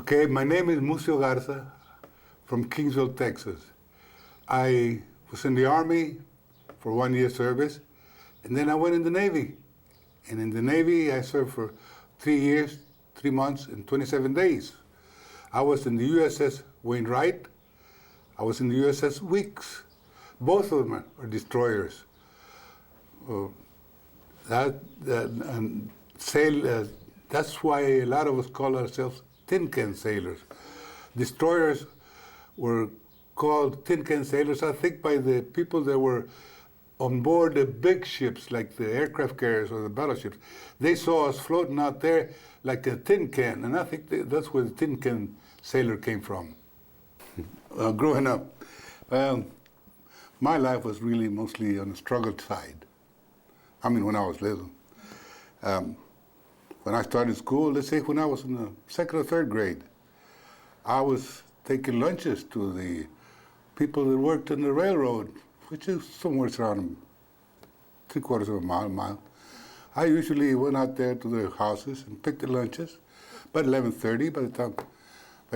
Okay, my name is Mucio Garza from Kingsville, Texas. I was in the Army for 1 year service, and then I went in the Navy. And in the Navy, I served for 3 years, 3 months, and 27 days. I was in the USS Wainwright. I was in the USS Weeks. Both of them are destroyers. That's why a lot of us call ourselves tin can sailors. Destroyers were called tin can sailors, I think, by the people that were on board the big ships, like the aircraft carriers or the battleships. They saw us floating out there like a tin can, and I think that's where the tin can sailor came from. Growing up, my life was really mostly on the struggle side. I mean, when I was little. When I started school, let's say when I was in the 2nd or 3rd grade, I was taking lunches to the people that worked in the railroad, which is somewhere around 3/4 of a mile. I usually went out there to their houses and picked the lunches. About 11:30, by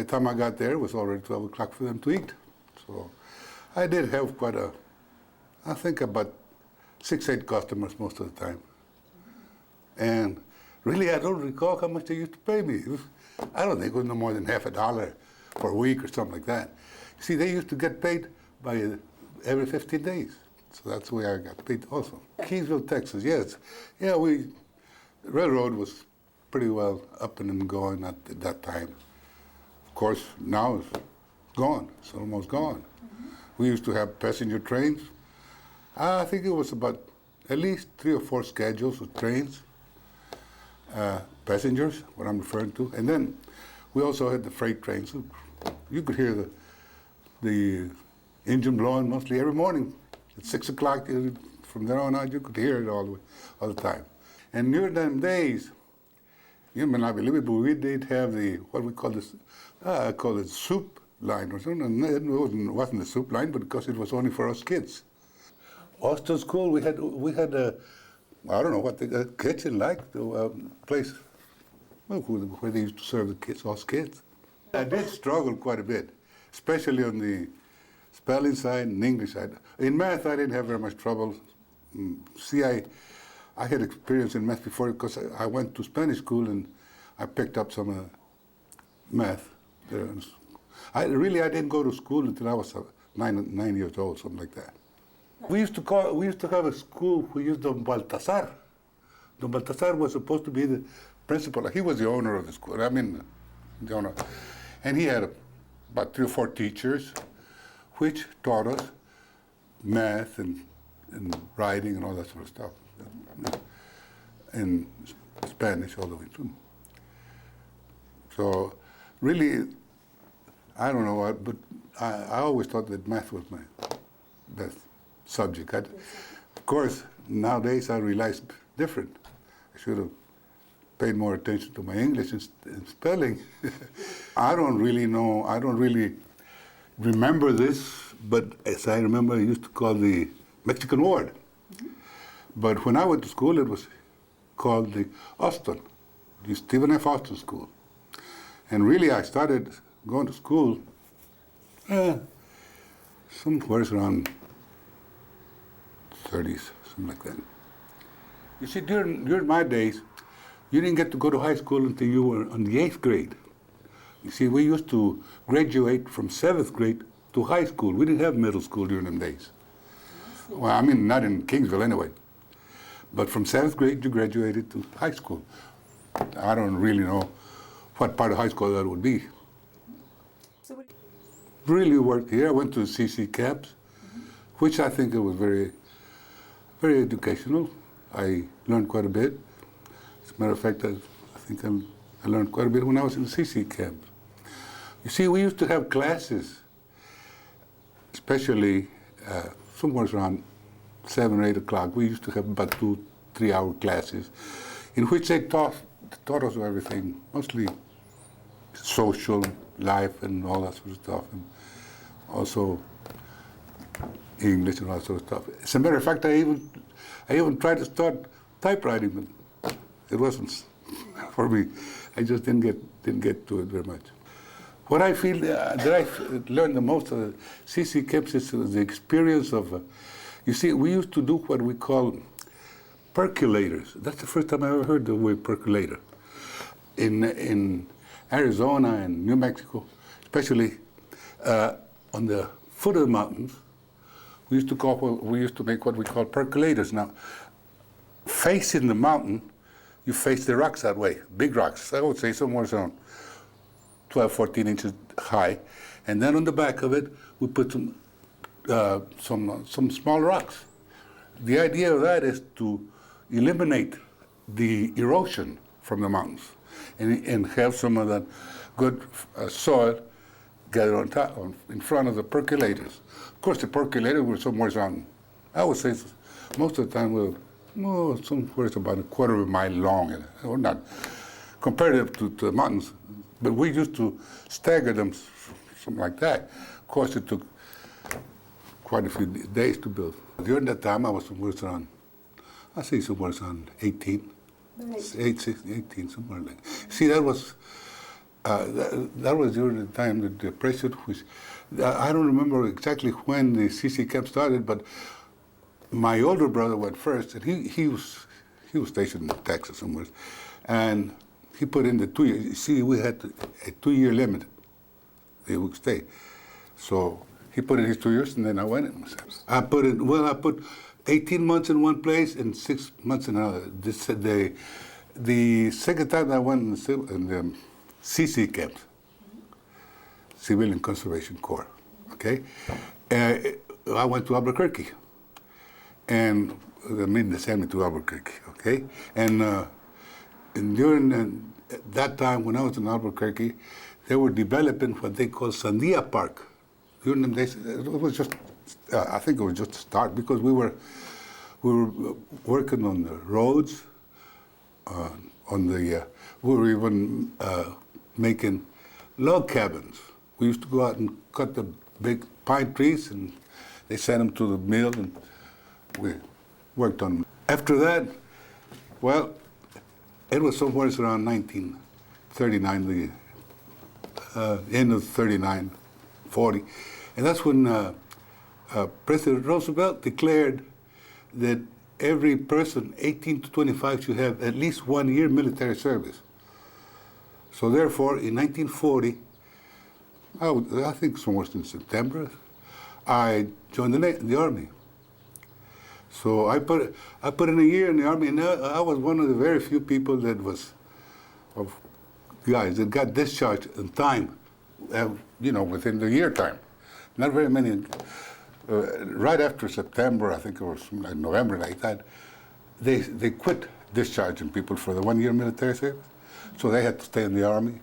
the time I got there, it was already 12 o'clock for them to eat. So I did have I think about 6, 8 customers most of the time. And really, I don't recall how much they used to pay me. I don't think it was no more than half a dollar for a week or something like that. You see, they used to get paid by every 15 days. So that's the way I got paid also. Kingsville, Texas, yes. Yeah, the railroad was pretty well up and going at that time. Of course, now it's gone. It's almost gone. We used to have passenger trains. I think it was about at least 3 or 4 schedules of trains. Passengers, what I'm referring to. And then we also had the freight trains. So you could hear the engine blowing mostly every morning at 6 o'clock. From there on out, you could hear it all the time. And during them days, you may not believe it, but we did have what we call this, I call it soup line or something. It wasn't the soup line, but because it was only for us kids. Austin School, we had a, I don't know what the kitchen like, the place where they used to serve the kids, us kids. I did struggle quite a bit, especially on the spelling side and English side. In math, I didn't have very much trouble. See, I had experience in math before because I went to Spanish school and I picked up some math there. I didn't go to school until I was 9 years old, something like that. We used to have a school we used Don Baltasar. Don Baltasar was supposed to be the principal. He was the owner of the school. I mean, the owner. And he had about 3 or 4 teachers, which taught us math and writing and all that sort of stuff. In Spanish all the way through. So really, I don't know what, but I always thought that math was my best subject. Of course, nowadays I realize different. I should have paid more attention to my English and spelling. I don't really remember this, but as I remember, I used to call the Mexican Ward. But when I went to school, it was called the Austin, the Stephen F. Austin School. And really, I started going to school somewhere around 30s, something like that. You see, during my days, you didn't get to go to high school until you were in the 8th grade. You see, we used to graduate from 7th grade to high school. We didn't have middle school during them days. Well, I mean, not in Kingsville anyway. But from 7th grade, you graduated to high school. I don't really know what part of high school that would be. So really worked here. I went to CC camps, which I think it was very, very educational. I learned quite a bit. As a matter of fact, I think I learned quite a bit when I was in the CC camp. You see, we used to have classes, especially somewhere around 7 or 8 o'clock. We used to have about 2-3 hour classes in which they taught us everything, mostly social life and all that sort of stuff, and also English and all that sort of stuff. As a matter of fact, I even tried to start typewriting, but it wasn't for me. I just didn't get to it very much. What I feel that I learned the most of the CC camps is the experience of, you see, we used to do what we call percolators. That's the first time I ever heard the word percolator. In Arizona and New Mexico, especially on the foot of the mountains, we used to make what we call percolators. Now, facing the mountain, you face the rocks that way, big rocks. I would say somewhere around 12, 14 inches high, and then on the back of it, we put some small rocks. The idea of that is to eliminate the erosion from the mountains and have some of that good soil gathered on top, in front of the percolators. Of course, the percolators were somewhere around, I would say, most of the time, somewhere about a quarter of a mile long, or not comparative to the mountains. But we used to stagger them, something like that. Of course, it took quite a few days to build. During that time, I was somewhere around, I say somewhere around 18, 18, somewhere like that. See, that was during the time the depression, which I don't remember exactly when the CC camp started, but my older brother went first, and he was stationed in Texas somewhere, and he put in the 2 years. You see, we had a 2-year limit. They would stay. So he put in his 2 years, and then I went in myself. I put 18 months in one place and 6 months in another. The second time I went in the CC camps, Civilian Conservation Corps, okay? I went to Albuquerque, and they sent me to Albuquerque, okay? And during that time, when I was in Albuquerque, they were developing what they call Sandia Park. During them days, it was just, I think it was just a start, because we were working on the roads, we were even making log cabins. We used to go out and cut the big pine trees, and they sent them to the mill, and we worked on them. After that, well, it was somewhere around 1939, the end of 39, 40. And that's when President Roosevelt declared that every person 18 to 25 should have at least 1 year military service. So therefore, in 1940, I think somewhere in September, I joined the Army. So I put in a year in the Army, and I was one of the very few people that got discharged in time, within the year time. Not very many. Right after September, I think it was like November, like that, they quit discharging people for the 1 year military service. So they had to stay in the Army,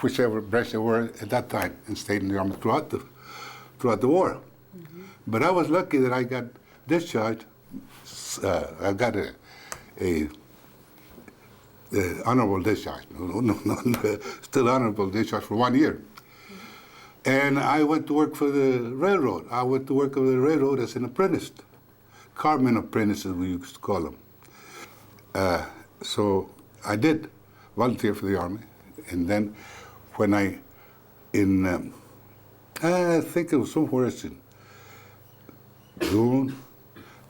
whichever branch they were at that time, and stayed in the Army throughout the war. Mm-hmm. But I was lucky that I got discharged. I got a honorable discharge. No, still honorable discharge for 1 year. Mm-hmm. And I went to work for the railroad. I went to work for the railroad as an apprentice, carman apprentice, as we used to call them. So I did volunteer for the Army, and then when I think it was somewhere in June,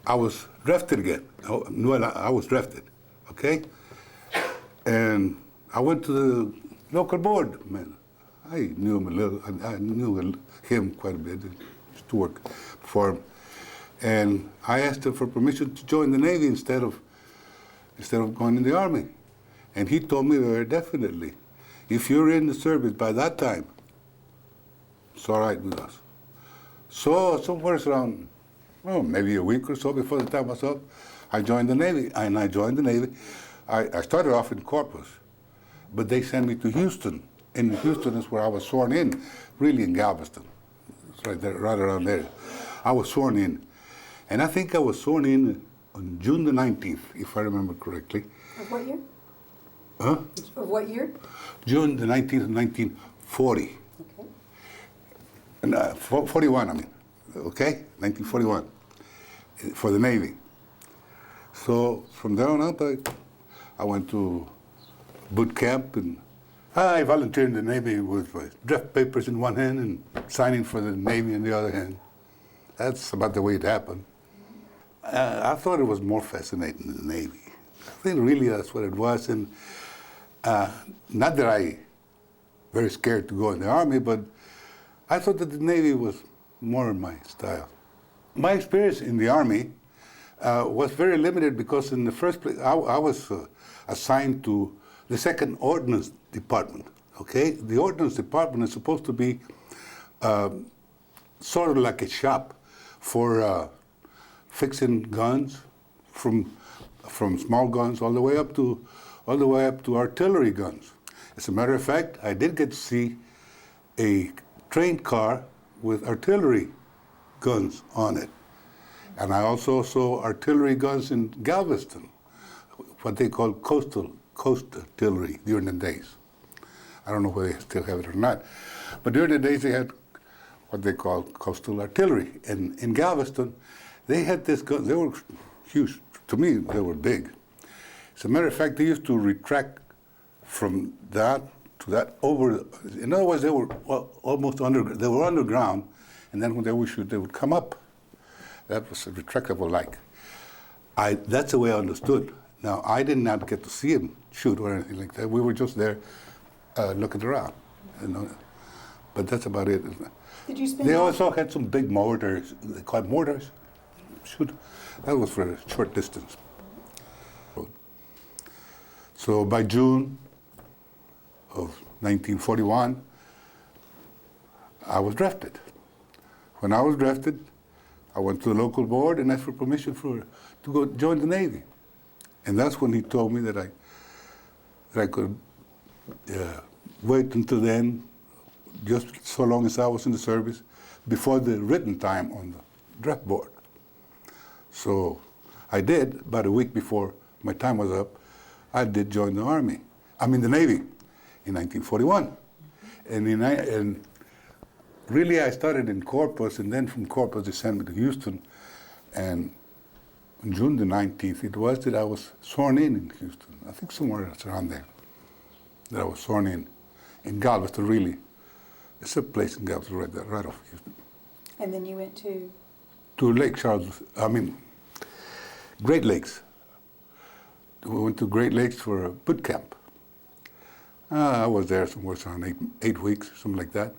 I was drafted again. Well, I was drafted, okay? And I went to the local board, man. I knew him a little, I knew him quite a bit, used to work for him. And I asked him for permission to join the Navy instead of going in the Army. And he told me very definitely, if you're in the service by that time, it's all right with us. So somewhere around, maybe a week or so before the time was up, I joined the Navy. And I joined the Navy. I started off in Corpus, but they sent me to Houston. And Houston is where I was sworn in, really in Galveston. It's right there, right around there. I was sworn in. And I think I was sworn in on June the 19th, if I remember correctly. Of what year? Huh? Of what year? June the 19th of 1940. Okay. And 41, I mean. Okay? 1941. For the Navy. So from there on up, I went to boot camp, and I volunteered in the Navy with my draft papers in one hand and signing for the Navy in the other hand. That's about the way it happened. I thought it was more fascinating than the Navy. I think really that's what it was. And not that I very scared to go in the Army, but I thought that the Navy was more in my style. My experience in the Army was very limited because in the first place, I was assigned to the 2nd Ordnance Department, okay? The Ordnance Department is supposed to be sort of like a shop for fixing guns, from small guns all the way up to artillery guns. As a matter of fact, I did get to see a train car with artillery guns on it. And I also saw artillery guns in Galveston, what they call coast artillery during the days. I don't know whether they still have it or not. But during the days they had what they call coastal artillery. And in Galveston, they had this gun. They were huge. To me, they were big. As a matter of fact, they used to retract from that to that over. In other words, they were almost they were underground, and then when they would shoot, they would come up. That was a retractable like. That's the way I understood. Now, I did not get to see him shoot or anything like that. We were just there looking around. You know? But that's about it. Did you spend They also had some big mortars, they called mortars. Shoot. That was for a short distance. So by June of 1941, I was drafted. When I was drafted, I went to the local board and asked for permission to go join the Navy. And that's when he told me that I could wait until then, just so long as I was in the service, before the written time on the draft board. So I did. About a week before my time was up, I did join the Army. I mean the Navy, in 1941. And really I started in Corpus, and then from Corpus they sent me to Houston. And on June the 19th, it was that I was sworn in Houston. I think somewhere around there, that I was sworn in Galveston, really. It's a place in Galveston right there, right off Houston. And then you went to? To Lake Charles, Great Lakes. We went to Great Lakes for a boot camp. I was there somewhere around 8 weeks, something like that.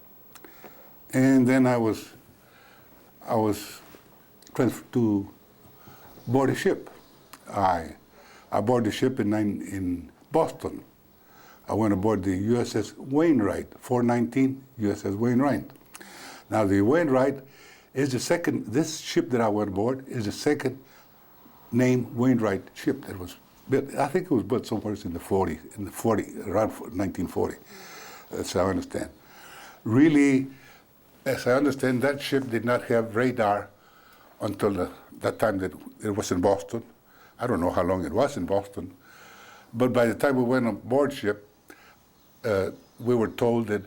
And then I was transferred to board a ship. I boarded a ship in Boston. I went aboard the USS Wainwright, 419 USS Wainwright. Now the Wainwright is the second, this ship that I went aboard is the second named Wainwright ship that was built. I think it was built somewhere in the 40s, around 1940, as I understand. Really, as I understand, that ship did not have radar until that time that it was in Boston. I don't know how long it was in Boston, but by the time we went on board ship, we were told that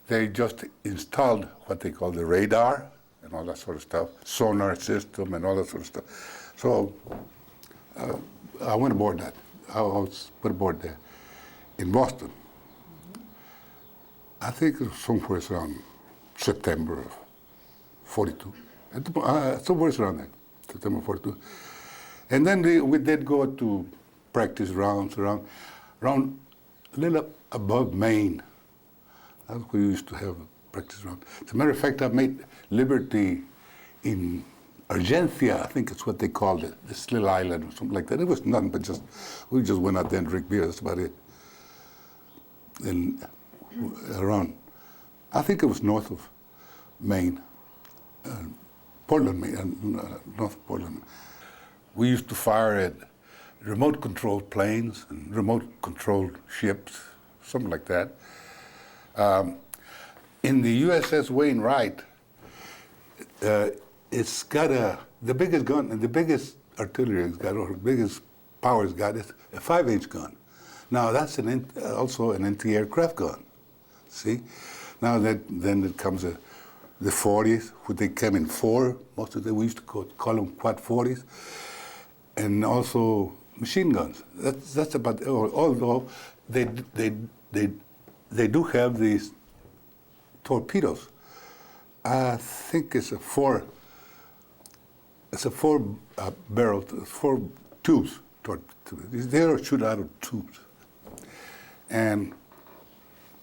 they just installed what they call the radar and all that sort of stuff, sonar system and all that sort of stuff. So I went aboard that. I was put aboard there in Boston. I think it was somewhere around September of 42. Somewhere around that, September 42. And then we did go to practice rounds around a little above Maine. That's where we used to have a practice round. As a matter of fact, I made Liberty in Argentia, I think it's what they called it, this little island or something like that. It was nothing but we just went out there and drank beer, that's about it. And around, I think it was north of Maine, Portland, Maine, North Portland. We used to fire at remote-controlled planes and remote-controlled ships, something like that. In the USS Wainwright, it's got the biggest gun and the biggest artillery it's got, or the biggest power it's got, is a 5-inch gun. Now that's also an anti-aircraft gun. See, now then it comes the 40s, which they came in 4. Most of them we used to call them quad 40s, and also machine guns. That's about. Although the they do have these torpedoes. I think it's a four barrel, 4 tubes. They shoot out of tubes. And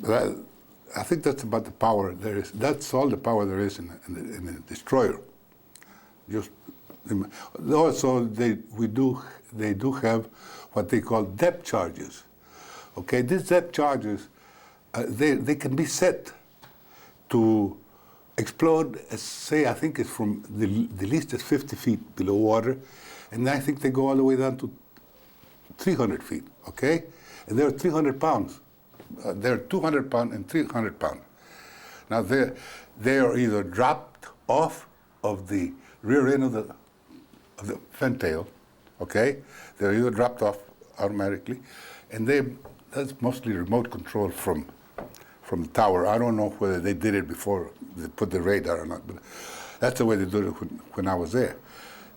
I think that's about the power there is. That's all the power there is in a destroyer. Just also they do have what they call depth charges. Okay, these depth charges they can be set to explode. Say I think it's from the least is 50 feet below water, and I think they go all the way down to 300 feet. Okay, and they're 300 pounds. They're 200 pounds and 300 pounds. Now they are either dropped off of the rear end of the fantail, okay? They're either dropped off automatically, and that's mostly remote control from the tower. I don't know whether they did it before they put the radar or not, but that's the way they did it when I was there.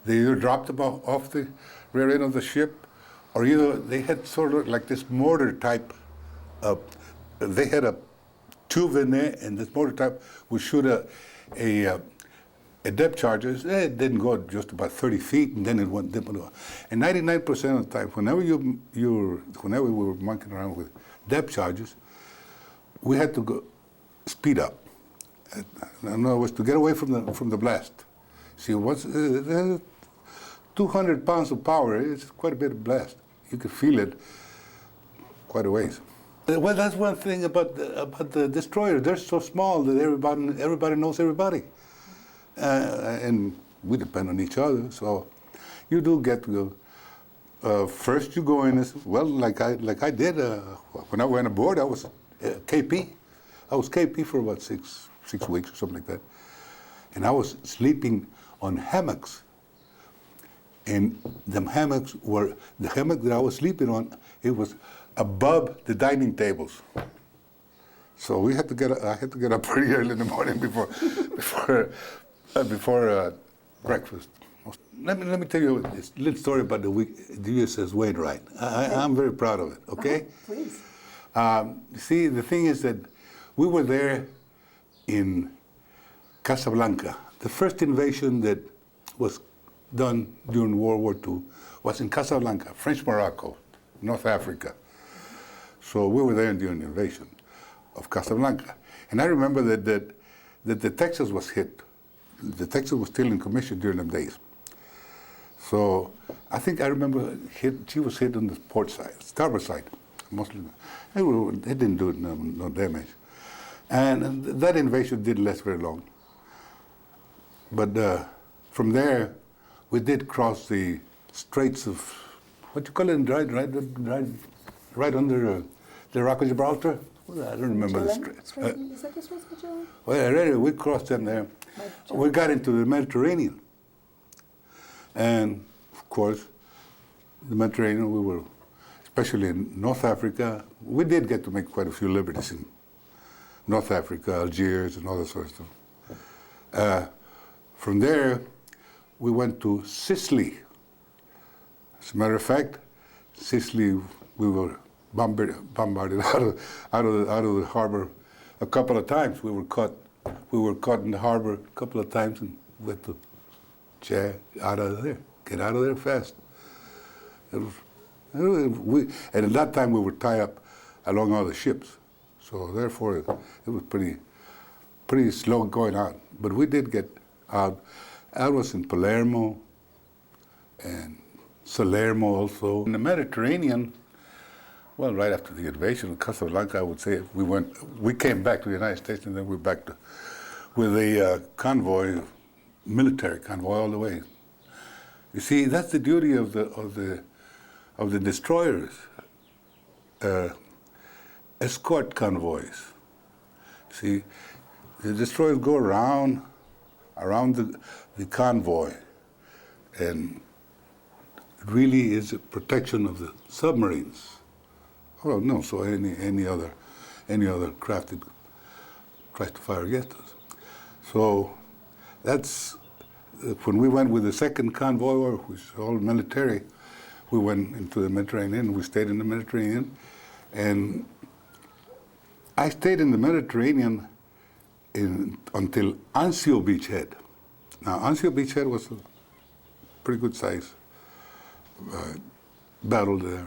They either dropped them off the rear end of the ship, or either they had sort of like this mortar type. They had a tube in there, and this mortar type would shoot a depth charges. It didn't go just about 30 feet, and then it went dip. And 99% of the time, whenever we were monkeying around with depth charges, we had to go speed up. In other words, to get away from the blast. See, once 200 pounds of power, it's quite a bit of blast. You could feel it quite a ways. Well, that's one thing about the destroyers. They're so small that everybody knows everybody, and we depend on each other. So you do get to go. First, you go in as well, like I did when I went aboard. I was KP. I was KP for about six weeks or something like that, and I was sleeping on hammocks. And the hammock that I was sleeping on. It was above the dining tables. So I had to get up pretty early in the morning before breakfast. Let me tell you this little story about the USS Wainwright. I'm very proud of it. Okay. Please. See, the thing is that we were there in Casablanca. The first invasion that was done during World War II was in Casablanca, French Morocco, North Africa. So we were there during the invasion of Casablanca. And I remember that the Texas was hit. The Texas was still in commission during them days. So I think I remember she was hit on the port side, starboard side, mostly. It didn't do no damage. And that invasion didn't last very long. But from there, we did cross the Straits of, what you call it, right under the Rock of Gibraltar. Well, I don't remember the strait. Is that the Straits of Magellan? Well, we crossed them there. We got into the Mediterranean. And, of course, the Mediterranean, we were, especially in North Africa, we did get to make quite a few liberties in North Africa, Algiers, and all that sort of stuff. From there, we went to Sicily. As a matter of fact, Sicily, we were bombarded out of the harbor a couple of times. We were caught in the harbor a couple of times, and we had to get out of there fast. And at that time we were tied up along all the ships, so therefore it was pretty slow going out. But we did get out. I was in Palermo and Salerno also. In the Mediterranean, well, right after the invasion of Casablanca, I would say we came back to the United States, and then we were back with a convoy, military convoy all the way. You see, that's the duty of the destroyers, escort convoys. See, the destroyers go around the convoy, and it really is a protection of the submarines. Oh no, so any other craft that tries to fire against us. So that's when we went with the second convoy, which is all military. We went into the Mediterranean. We stayed in the Mediterranean, and I stayed in the Mediterranean until Anzio Beachhead. Now, Anzio Beachhead was a pretty good size battle there.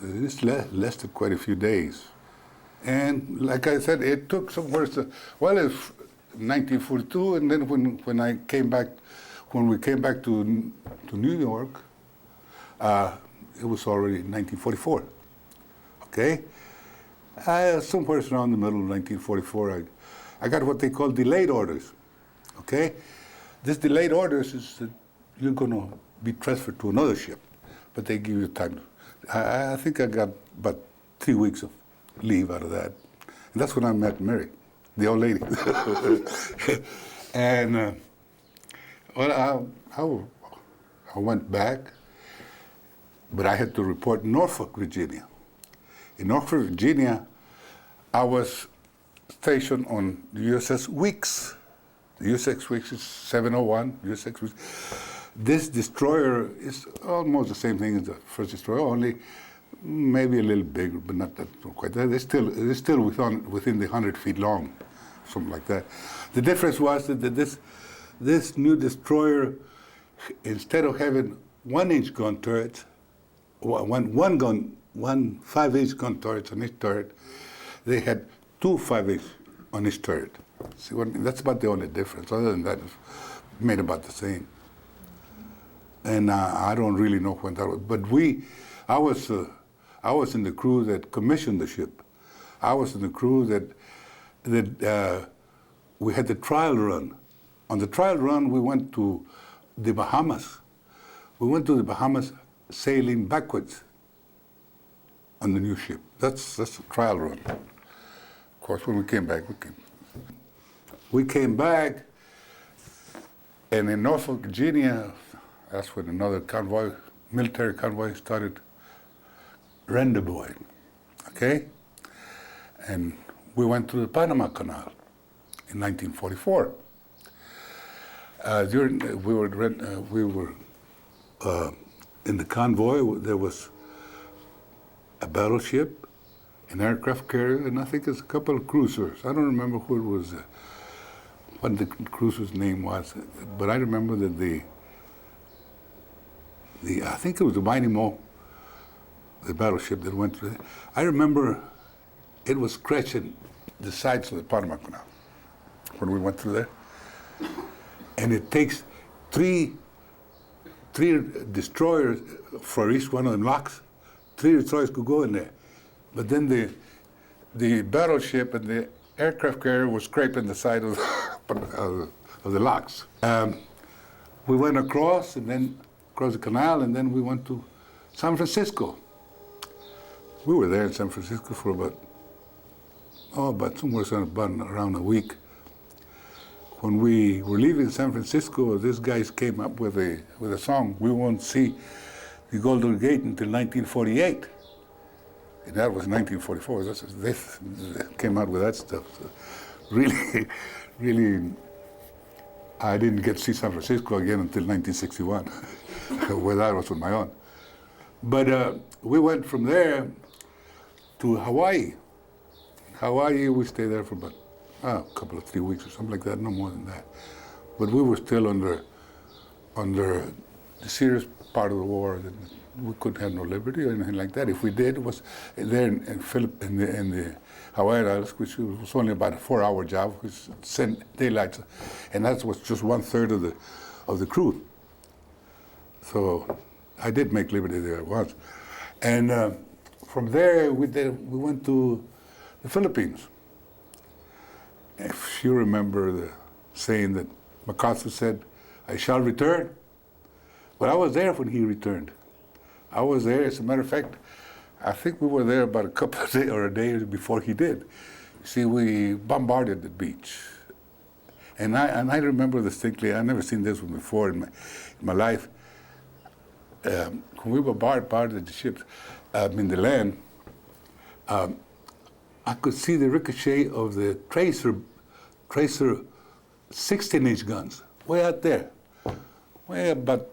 This lasted quite a few days. And like I said, it took somewhere, well, it's 1942, and then when we came back to New York, it was already 1944. Okay, somewhere around the middle of 1944, I got what they call delayed orders. Okay, this delayed orders is that you're going to be transferred to another ship, but they give you time. I think I got about 3 weeks of leave out of that, and that's when I met Mary, the old lady. And well, I went back, but I had to report Norfolk, Virginia. In Norfolk, Virginia, I was stationed on the USS Weeks. The USS Weeks is 701, USS Weeks. This destroyer is almost the same thing as the first destroyer, only maybe a little bigger, but not that quite. It's still within the 100 feet long, something like that. The difference was that this new destroyer, instead of having 1-inch gun turrets, one 5-inch gun turrets on each turret, they had 2 5-inch on each turret. See, that's about the only difference. Other than that, it's made about the same. And I don't really know when that was, but I was in the crew that commissioned the ship. I was in the crew that we had the trial run. On the trial run, we went to the Bahamas. We went to the Bahamas sailing backwards on the new ship. That's the trial run. Of course, when we came back, we came back, and in Norfolk, Virginia, that's when another convoy, military convoy, started rendezvousing, okay? And we went through the Panama Canal in 1944. We were in the convoy. There was a battleship, an aircraft carrier, and I think it's a couple of cruisers. I don't remember who it was, what the cruiser's name was, but I remember that I think it was the Mighty Mo, the battleship that went through. I remember it was scratching the sides of the Panama Canal when we went through there. And it takes three destroyers for each one of them locks. 3 destroyers could go in there. But then the battleship and the aircraft carrier was scraping the side of the locks. We went across the canal, and then we went to San Francisco. We were there in San Francisco for about somewhere around a week. When we were leaving San Francisco, these guys came up with a song. We won't see the Golden Gate until 1948. And that was 1944. They came out with that stuff. So really, I didn't get to see San Francisco again until 1961, where that was on my own. But we went from there to Hawaii. In Hawaii, we stayed there for about a couple of 3 weeks or something like that, no more than that. But we were still under the serious part of the war. That we couldn't have no liberty or anything like that. If we did, it was there in the Hawaiian Islands, which was only about a 4-hour job, which sent daylight, and that was just 1/3 of the crew. So I did make liberty there once, and from there we went to the Philippines. If you remember the saying that MacArthur said, "I shall return." Well, I was there when he returned. I was there. As a matter of fact, I think we were there about a couple of days or a day before he did. See, we bombarded the beach, and I remember distinctly. I've never seen this one before in my life. When we bombarded the ships, the land, I could see the ricochet of the tracer 16-inch guns way out there, way about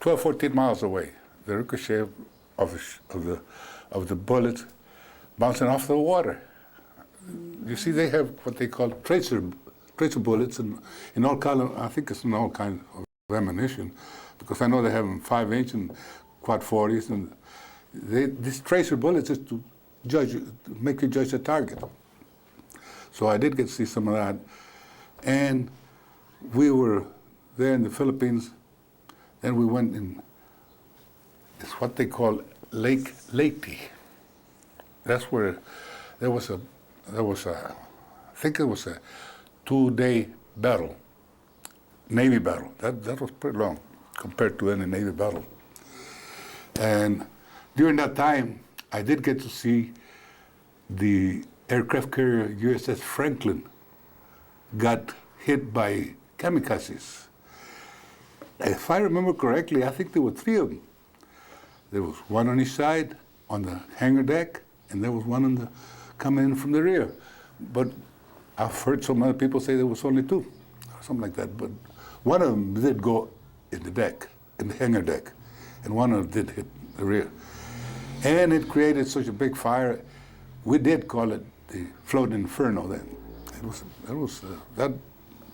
12, 14 miles away. The ricochet of the bullets bouncing off the water. You see, they have what they call tracer bullets, and in all kind of, I think it's in all kinds of ammunition, because I know they have them 5-inch and quad 40s, and these tracer bullets is to make you judge the target. So I did get to see some of that, and we were there in the Philippines. Then we went in. It's what they call Lake Leyte. That's where there was a, I think it was a 2-day battle, Navy battle. That was pretty long compared to any Navy battle. And during that time, I did get to see the aircraft carrier USS Franklin got hit by kamikazes. If I remember correctly, I think there were 3 of them. There was one on each side on the hangar deck, and there was one coming in from the rear. But I've heard some other people say there was only 2, or something like that. But one of them did go in the deck, in the hangar deck, and one of them did hit the rear. And it created such a big fire. We did call it the Floating Inferno then. That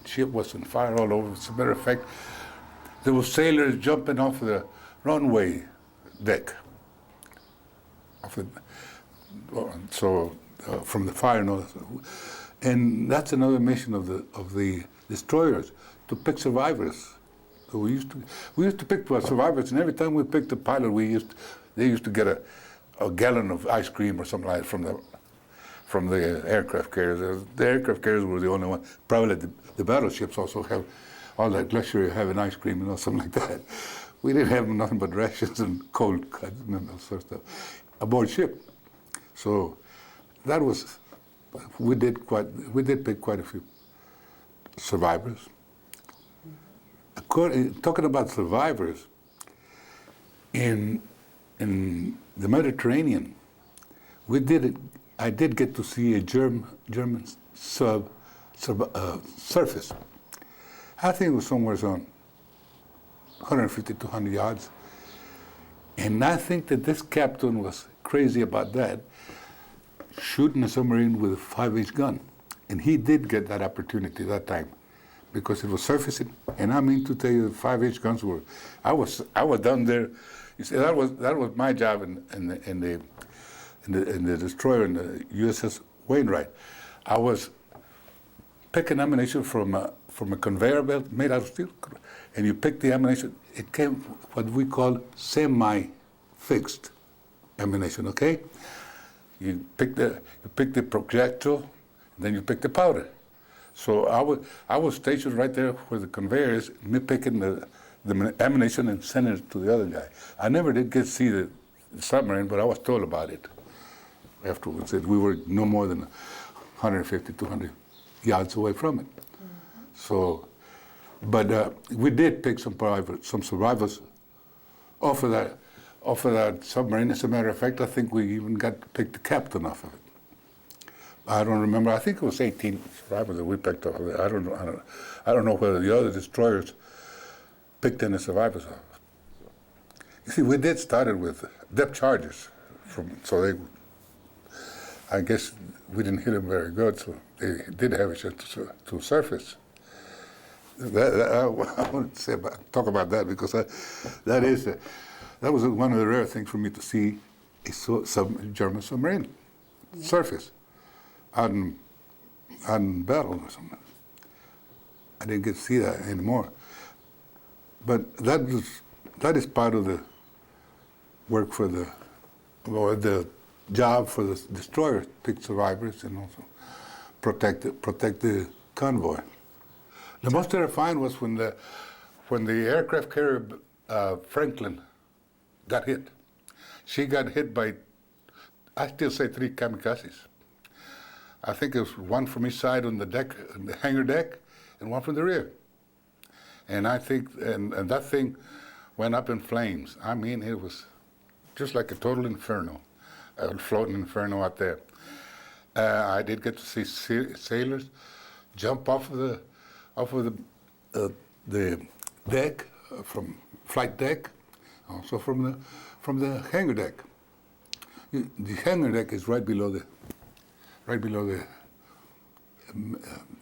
ship was on fire all over. As a matter of fact, there were sailors jumping off the runway deck. From the fire, and that's another mission of the destroyers, to pick survivors. So we used to pick survivors, and every time we picked a pilot, they used to get a gallon of ice cream or something like that from the aircraft carriers. The aircraft carriers were the only one. Probably the battleships also have all that luxury of having ice cream, something like that. We didn't have nothing but rations and cold cuts and that sort of stuff aboard ship. So that was, we did pick quite a few survivors. Talking about survivors, in the Mediterranean, I did get to see a German surface. I think it was somewhere on 150 to 200 yards. And I think that this captain was crazy about that, shooting a submarine with a 5-inch gun. And he did get that opportunity that time, because it was surfacing. And I mean to tell you, the 5-inch guns were, I was down there. You see, that was my job in the destroyer, in the USS Wainwright. I was picking ammunition from a conveyor belt made out of steel, and you pick the ammunition. It came what we call semi-fixed ammunition. Okay, you pick the projectile, then you pick the powder. So I was stationed right there where the conveyor is, me picking the ammunition and sending it to the other guy. I never did get to see the submarine, but I was told about it afterwards, that we were no more than 150, 200 yards away from it. So, but we did pick some survivors off of that submarine. As a matter of fact, I think we even got to pick the captain off of it. I don't remember. I think it was 18 survivors that we picked off of it. I don't know whether the other destroyers picked any survivors off. You see, we did started with depth charges, I guess we didn't hit them very good, so they did have a chance to surface. I want to talk about that, because that was one of the rare things for me to see a German submarine surface out in battle or something. I didn't get to see that anymore. But that is part of the work for the job for the destroyer, pick survivors and also protect the convoy. The most terrifying was when the aircraft carrier Franklin got hit. She got hit by, I still say, 3 kamikazes. I think it was one from each side on the deck, on the hangar deck, and one from the rear. And I think, and that thing went up in flames. I mean, it was just like a total inferno, a floating inferno out there. I did get to see sailors jump off of the deck, from flight deck, also from the hangar deck. The hangar deck is right below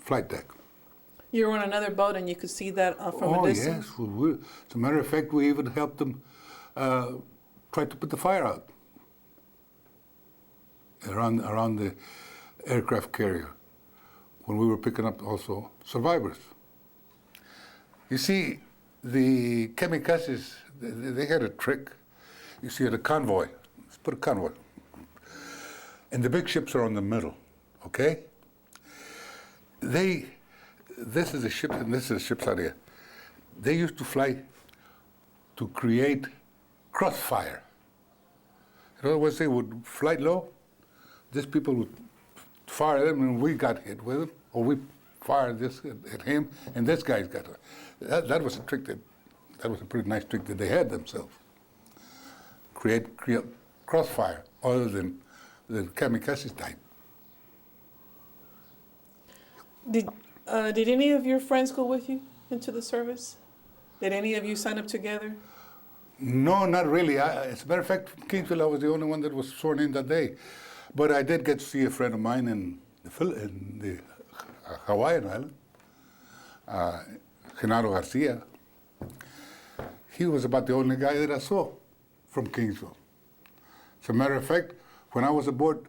flight deck. You were on another boat and you could see that from a distance? Yes. As a matter of fact, we even helped them try to put the fire out around the aircraft carrier when we were picking up also survivors. You see, the kamikazes, they had a trick. You see, at a convoy, let's put a convoy, and the big ships are on the middle, okay? This is a ship, and this is a ship's idea. They used to fly to create crossfire. In other words, they would fly low, these people would fire them, and we got hit with them, or we fired this at him, and this guy's got it. That was a trick that was a pretty nice trick that they had themselves. Create crossfire, other than the kamikaze type. Did any of your friends go with you into the service? Did any of you sign up together? No, not really. As a matter of fact, from Kingsville, I was the only one that was sworn in that day. But I did get to see a friend of mine in the Hawaiian island, Genaro Garcia. He was about the only guy that I saw from Kingsville. As a matter of fact, when I was aboard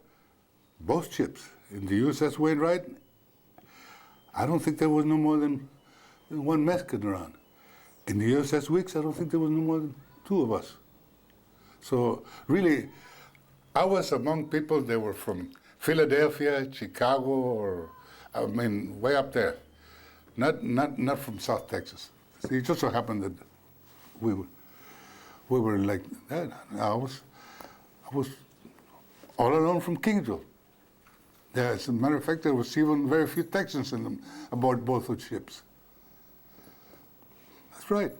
both ships, in the USS Wainwright, I don't think there was no more than one Mexican around. In the USS Weeks, I don't think there was no more than two of us. So really, I was among people that were from Philadelphia, Chicago, or I mean, way up there. Not from South Texas. See, it just so happened that we were like that. I was all alone from Kingsville. Yeah, as a matter of fact, there was even very few Texans in them aboard both of ships. That's right.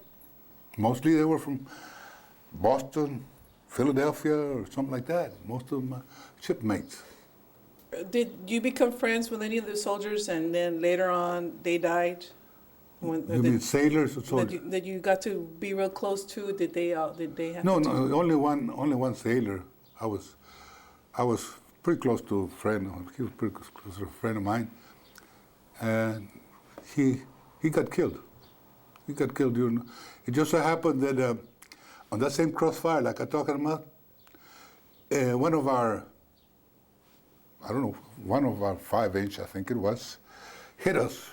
Mostly they were from Boston, Philadelphia, or something like that. Most of them shipmates. Did you become friends with any of the soldiers and then later on they died? You mean sailors or soldiers? That you got to be real close to? Did they have No, to only one sailor. I was pretty close to a friend. He was pretty close to a friend of mine, and he got killed. He got killed during. It just so happened that on that same crossfire, like I'm talking about, one of our 5-inch, I think it was, hit us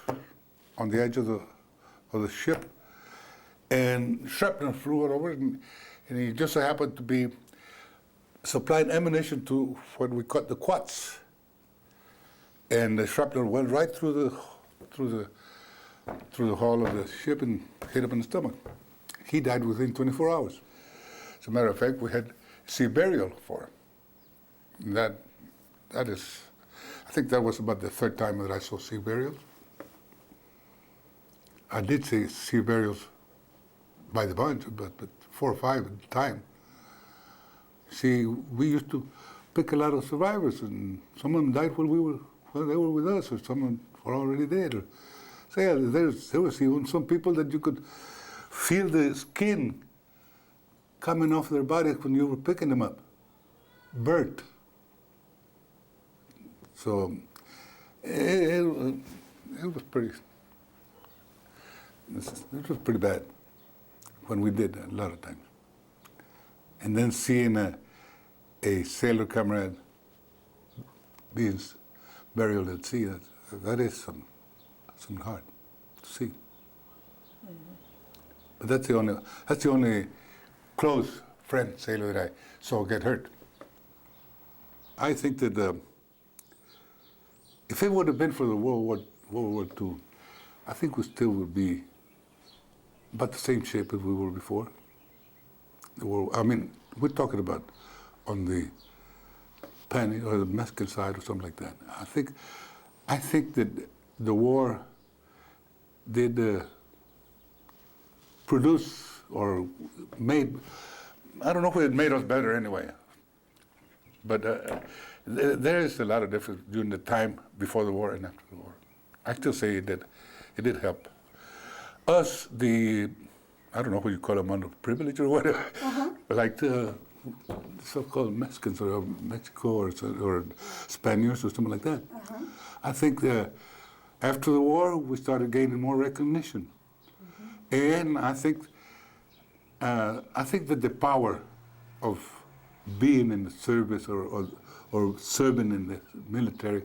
on the edge of the ship, and shrapnel flew it over, and he just so happened to be supplying ammunition to what we call the quads, and the shrapnel went right through the hull of the ship and hit him in the stomach. He died within 24 hours. As a matter of fact, we had sea burial for him. That is, I think that was about the third time that I saw sea burials. I did see sea burials by the bunch, but 4 or 5 at a time. See, we used to pick a lot of survivors, and some of them died while they were with us, or some of them were already dead. Or, so yeah, there was even some people that you could feel the skin coming off their bodies when you were picking them up, burnt. So it was pretty. It was pretty bad when we did that a lot of times. And then seeing a sailor comrade being buried at sea, that is some hard to see. Mm-hmm. But that's the only close friend sailor that I saw get hurt. I think that if it would have been for the World War II, I think we still would be about the same shape as we were before. I mean, we're talking about on the Spanish or the Mexican side or something like that. I think that the war did produce or made, I don't know if it made us better anyway, but there is a lot of difference during the time before the war and after the war. I still say it did help. Us, I don't know what you call them, underprivileged or whatever, like the so-called Mexicans or Mexico or Spaniards or something like that. I think After the war, we started gaining more recognition. And I think that the power of being in the service or serving in the military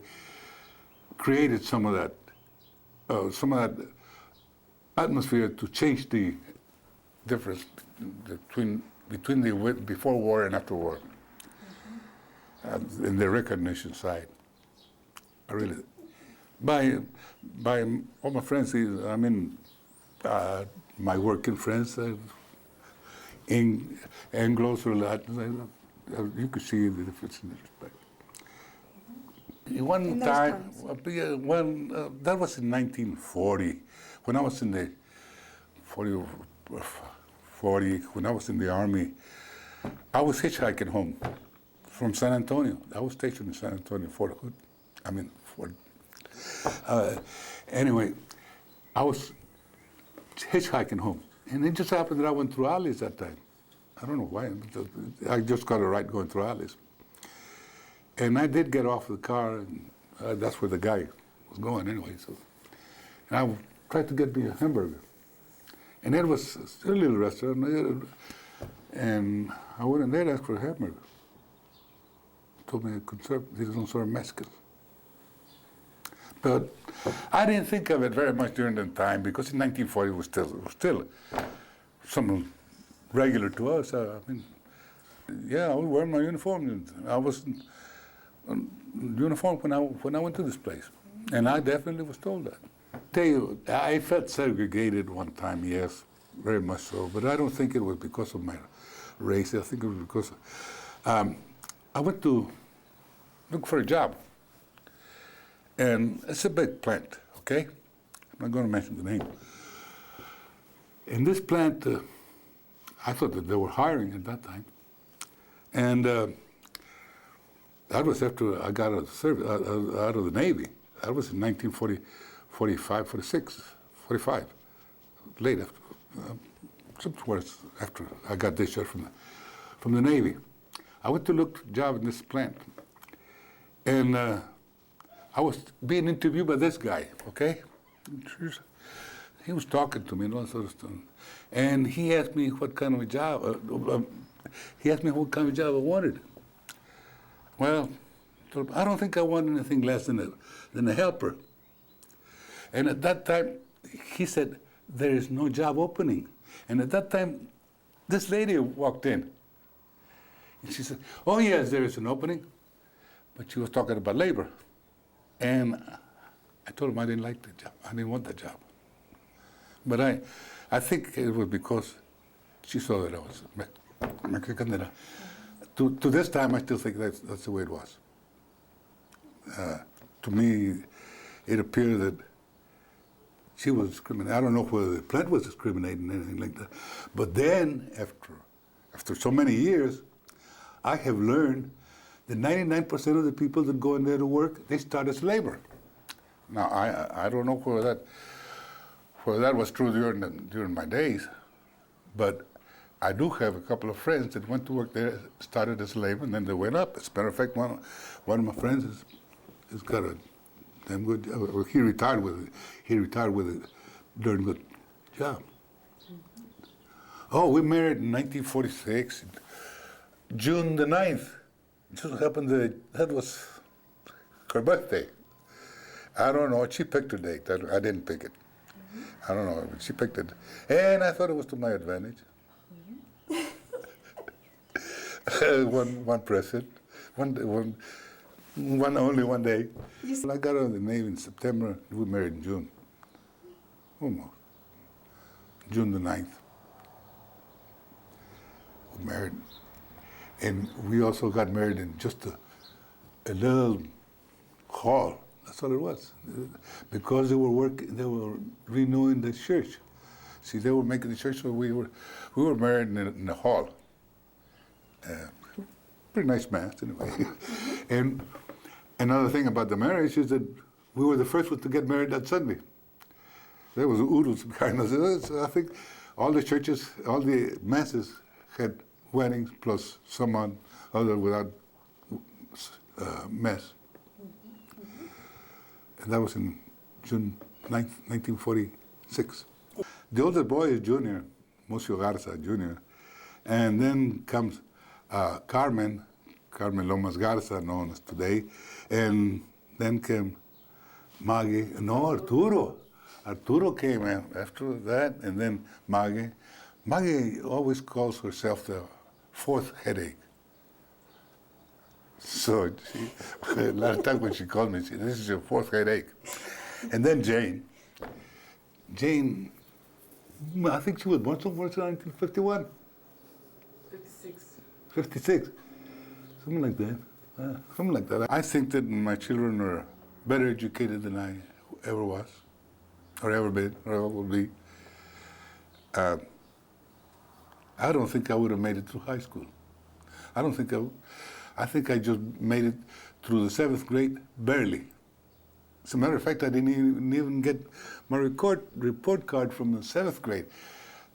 created some of that atmosphere to change the difference between the before war and after war, in the recognition side. I really, by all my friends, I mean, my working friends, Anglos or Latins, you could see the difference in the respect. One time, that was in 1940, when I was in the 40, when I was in the Army. I was hitchhiking home from San Antonio. I was stationed in San Antonio, Fort Hood. Anyway, I was hitchhiking home. And it just happened that I went through alleys that time. I don't know why, but I just got a right going through alleys. And I did get off the car, and that's where the guy was going anyway. So, and I tried to get me a hamburger. And it was a little restaurant, and I went in there and asked for a hamburger. Told me they don't serve Mexicans. But I didn't think of it very much during that time, because in 1940 it was still something regular to us. I mean, yeah, I was wearing my uniform. I was in uniform when I went to this place, and I definitely was told that. Tell you, I felt segregated one time, yes, very much so, but I don't think it was because of my race. I think it was because I went to look for a job, and it's a big plant, okay? I'm not going to mention the name. In this plant, I thought that they were hiring at that time, and that was after I got out of the service, out of the Navy. That was in 1940. 45, 46, 45, late after, somewhere after I got discharged from the Navy. I went to look for a job in this plant, and I was being interviewed by this guy, okay? He was talking to me and all sort of stuff, and he asked me what kind of a job, he asked me what kind of job I wanted. Well, I don't think I want anything less than a helper. And at that time, he said, there is no job opening. And at that time, this lady walked in. And she said, oh yes, there is an opening. But she was talking about labor. And I told him I didn't like the job. I didn't want that job. But I think it was because she saw that I was Mexican. To this time, I still think that's the way it was. To me, it appeared that she was discriminating. I don't know whether the plant was discriminating or anything like that. But then, after so many years, I have learned that 99% of the people that go in there to work, they start as labor. Now, I don't know whether that was true during my days, but I do have a couple of friends that went to work there, started as labor, and then they went up. As a matter of fact, one of my friends has got a damn good job. He retired with a darn good job. Oh, we married in 1946, June the 9th. It just happened that was her birthday. I don't know, she picked her date. I didn't pick it. I don't know, she picked it. And I thought it was to my advantage. one present, only one day. I got out of the Navy in September. We married in June. Almost. June the 9th. We married. And we also got married in just a little hall. That's all it was. Because they were renewing the church. See, they were making the church, so we were married in the hall. Pretty nice mass, anyway. And another thing about the marriage is that we were the first ones to get married that Sunday. There was oodles behind us. I think all the churches, all the masses had weddings plus someone other without mass. And that was in June 9th, 1946. The oldest boy is Junior, Mucio Garza, Jr. And then comes Carmen Lomas Garza, known as today. And then came Maggie, no, Arturo. Arturo came after that, and then Maggie. Maggie always calls herself the fourth headache. So a lot of times when she called me, she said, this is your fourth headache. And then Jane. Jane, I think she was born somewhere in 1951. 56. 56, something like that. Something like that. I think that my children are better educated than I ever was, or ever been, or ever will be. I don't think I would have made it through high school. I don't think I think I just made it through the 7th grade, barely. As a matter of fact, I didn't even get my report card from the 7th grade.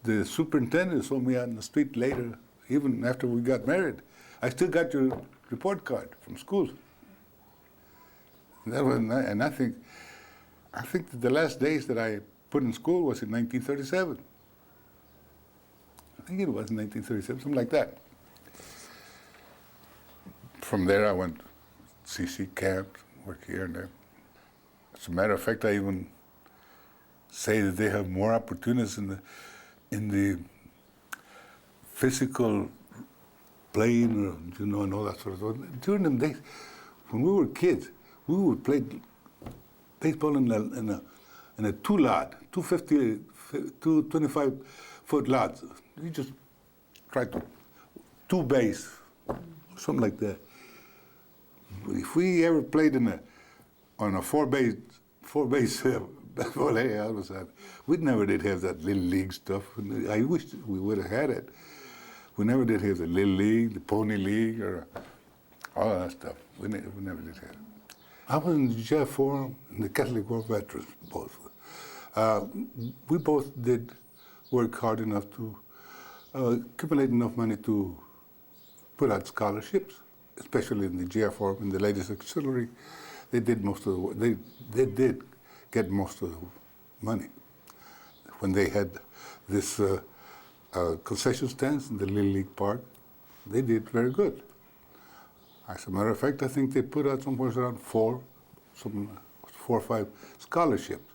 The superintendent saw me out in the street later, even after we got married. I still got your report card from school. And I think that the last days that I put in school was in 1937. I think it was in 1937, something like that. From there, I went CC camp, work here and there. As a matter of fact, I even say that they have more opportunities in the physical playing, or, and all that sort of stuff. During them days, when we were kids, we would play baseball in a 25-foot lots. You just try to 2 base, something like that. If we ever played on a 4 base baseball area, we never did have that little league stuff. I wish we would have had it. We never did have the little league, the pony league, or all that stuff. We never did have it. I was in the GF4 and the Catholic War Veterans, both. We both did work hard enough to accumulate enough money to put out scholarships, especially in the GF4, in the Ladies Auxiliary. They did most of the work. They did get most of the money. When they had this concession stands in the Little League Park, they did very good. As a matter of fact, I think they put out somewhere around 4 or 5 scholarships.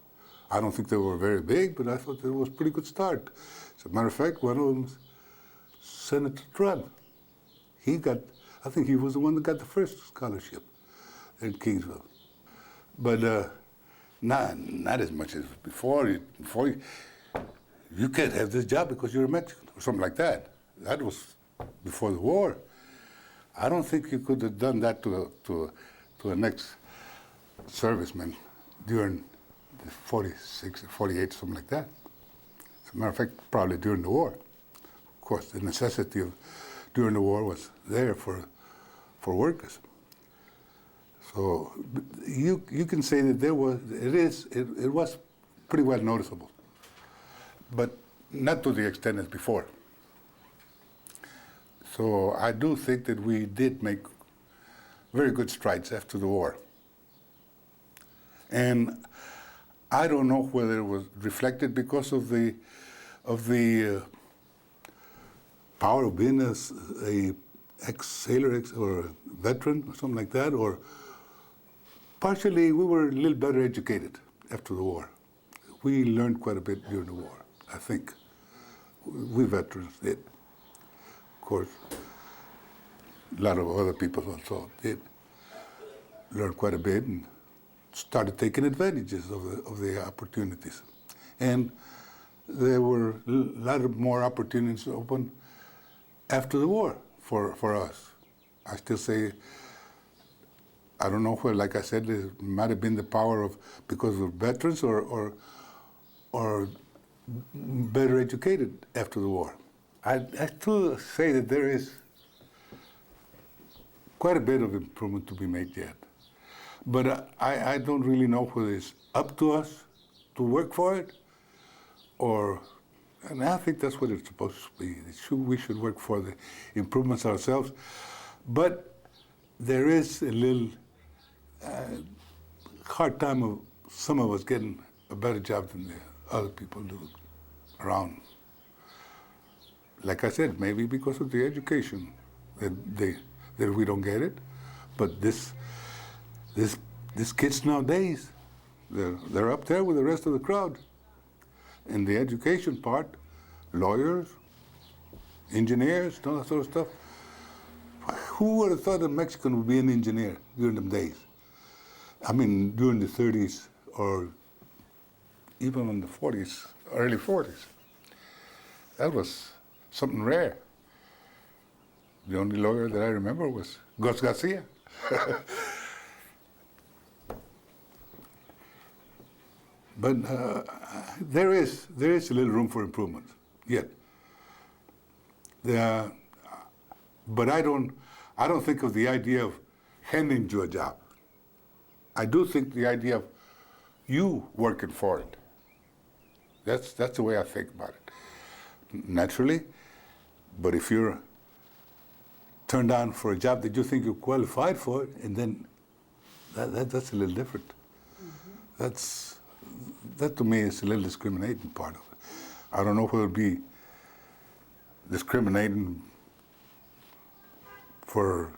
I don't think they were very big, but I thought it was a pretty good start. As a matter of fact, one of them was Senator Trump. I think he was the one that got the first scholarship in Kingsville. But not as much as before. You can't have this job because you're a Mexican, or something like that. That was before the war. I don't think you could have done that to an ex-serviceman during the 46 or 48, something like that. As a matter of fact, probably during the war. Of course, the necessity of during the war was there for workers. So you can say that it was pretty well noticeable, but not to the extent as before. So I do think that we did make very good strides after the war. And I don't know whether it was reflected because of the power of being a ex-sailor or a veteran or something like that, or partially we were a little better educated after the war. We learned quite a bit during the war, I think. We veterans did. Of course, a lot of other people also did learn quite a bit and started taking advantages of the opportunities. And there were a lot of more opportunities open after the war for us. I still say, I don't know where, like I said, it might have been the power because of veterans or better educated after the war. I still say that there is quite a bit of improvement to be made yet. But I don't really know whether it's up to us to work for it, and I think that's what it's supposed to be. We should work for the improvements ourselves. But there is a little hard time of some of us getting a better job than the other people do around. Like I said, maybe because of the education that we don't get it, but these kids nowadays, they're up there with the rest of the crowd. In the education part, lawyers, engineers, all that sort of stuff. Who would have thought a Mexican would be an engineer during them days? I mean, during the 30s or even in the 40s, early 40s. That was something rare. The only lawyer that I remember was Gus Garcia. But there is a little room for improvement yet. But I don't think of the idea of handing you a job. I do think the idea of you working for it. That's the way I think about it. Naturally, but if you're turned down for a job that you think you're qualified for, and then that's a little different. Mm-hmm. That to me is a little discriminating part of it. I don't know if it would be discriminating for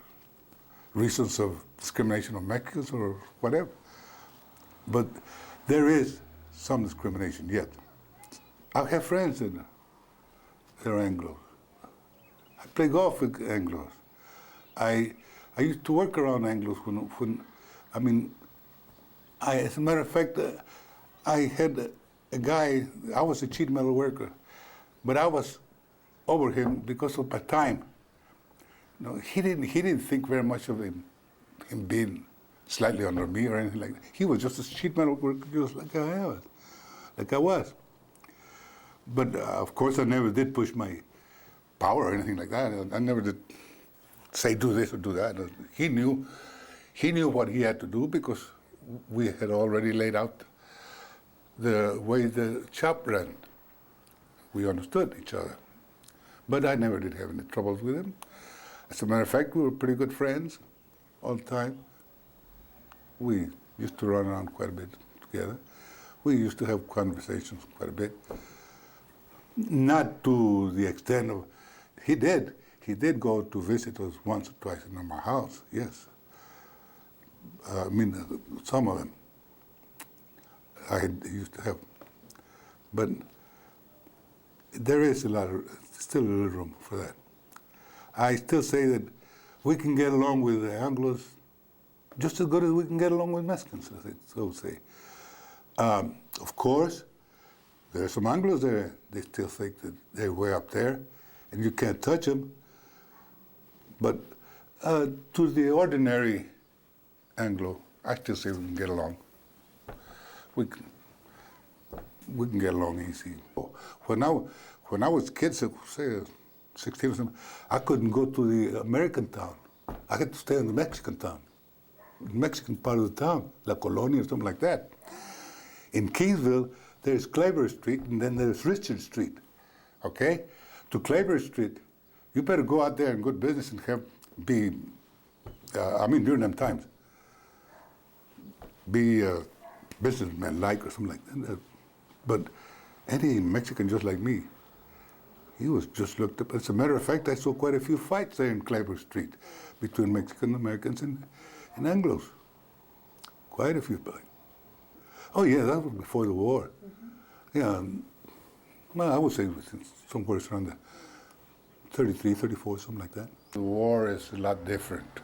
reasons of discrimination of Mexicans or whatever. But there is some discrimination yet. I have friends that are Anglos. I play golf with Anglos. I used to work around Anglos as a matter of fact, I had a guy, I was a sheet metal worker, but I was over him because of my time. You know, he didn't think very much of him being slightly under me or anything like that. He was just a sheet metal worker, just like I was. But of course, I never did push my power or anything like that. I never did say do this or do that. He knew what he had to do because we had already laid out the way the shop ran. We understood each other. But I never did have any troubles with him. As a matter of fact, we were pretty good friends all the time. We used to run around quite a bit together. We used to have conversations quite a bit. Not to the extent of, he did go to visit us once or twice in my house, yes. Some of them I used to have. But there is still a little room for that. I still say that we can get along with the Anglos just as good as we can get along with Mexicans, as I so say. Of course, there are some Anglos there, they still think that they're way up there and you can't touch them. But to the ordinary Anglo, I still say we can get along. We can get along easy. When I was a kid, say 16 or something, I couldn't go to the American town. I had to stay in the Mexican town, the Mexican part of the town, La Colonia or something like that. In Kingsville, there's Claver Street and then there's Richard Street, okay? To Claver Street, you better go out there in good business and during them times, be a businessman-like or something like that. But any Mexican just like me, he was just looked up. As a matter of fact, I saw quite a few fights there in Claver Street between Mexican Americans and Anglos. Quite a few fights. Oh yeah, that was before the war. Mm-hmm. Yeah, well, I would say somewhere around the 33, 34, something like that. The war is a lot different.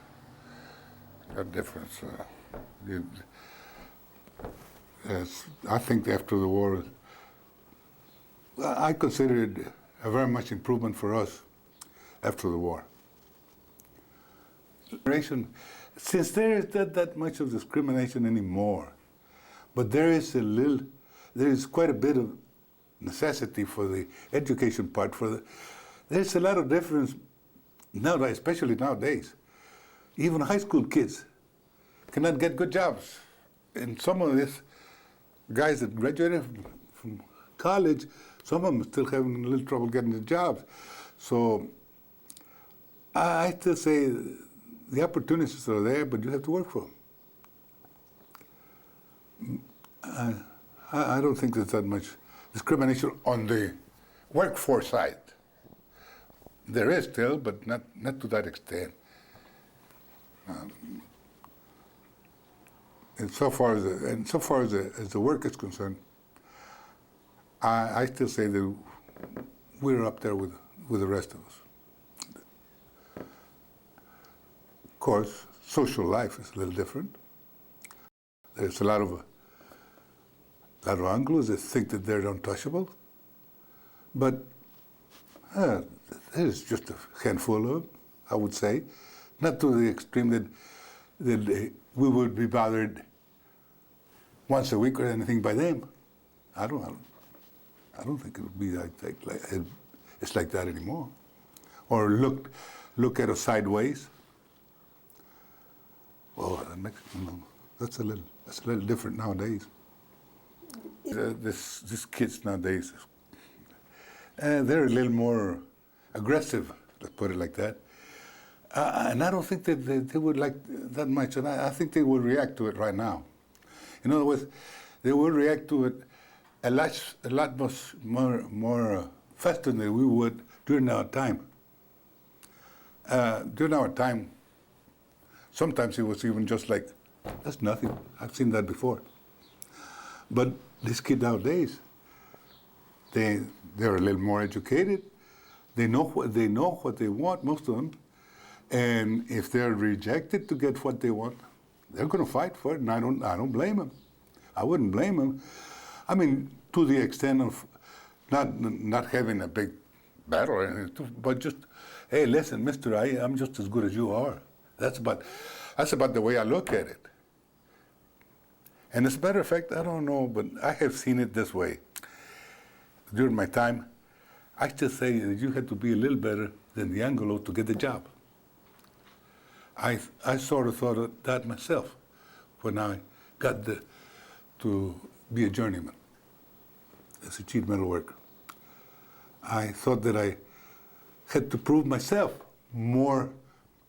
I think after the war, I consider it a very much improvement for us after the war. Since there is not that much of discrimination anymore, but there is quite a bit of necessity for the education part. There's a lot of difference nowadays, especially nowadays. Even high school kids cannot get good jobs. And some of these guys that graduated from college, some of them are still having a little trouble getting the jobs. So I still say the opportunities are there, but you have to work for them. I don't think there's that much discrimination on the workforce side. There is still, but not to that extent. And so far as the work is concerned, I still say that we're up there with the rest of us. Of course, social life is a little different. There's a lot of Anglos that think that they're untouchable, but there's just a handful of them, I would say, not to the extreme that we would be bothered once a week or anything by them. I don't think it would be it's like that anymore, or look at us sideways. Well, that's a little different nowadays. These kids nowadays, they're a little more aggressive, let's put it like that. And I don't think that they would like that much, and I think they will react to it right now. In other words, they will react to it a lot more faster than we would during our time. During our time, sometimes it was even just like, that's nothing. I've seen that before. But these kids nowadays, they're a little more educated. They know what they want, most of them. And if they're rejected to get what they want, they're going to fight for it, and I don't blame them. I wouldn't blame them. I mean, to the extent of not having a big battle or anything, but just, hey, listen, mister, I'm just as good as you are. That's about the way I look at it. And as a matter of fact, I don't know, but I have seen it this way. During my time, I still say that you had to be a little better than the Anglo to get the job. I sort of thought of that myself when I got to be a journeyman as a sheet metal worker. I thought that I had to prove myself more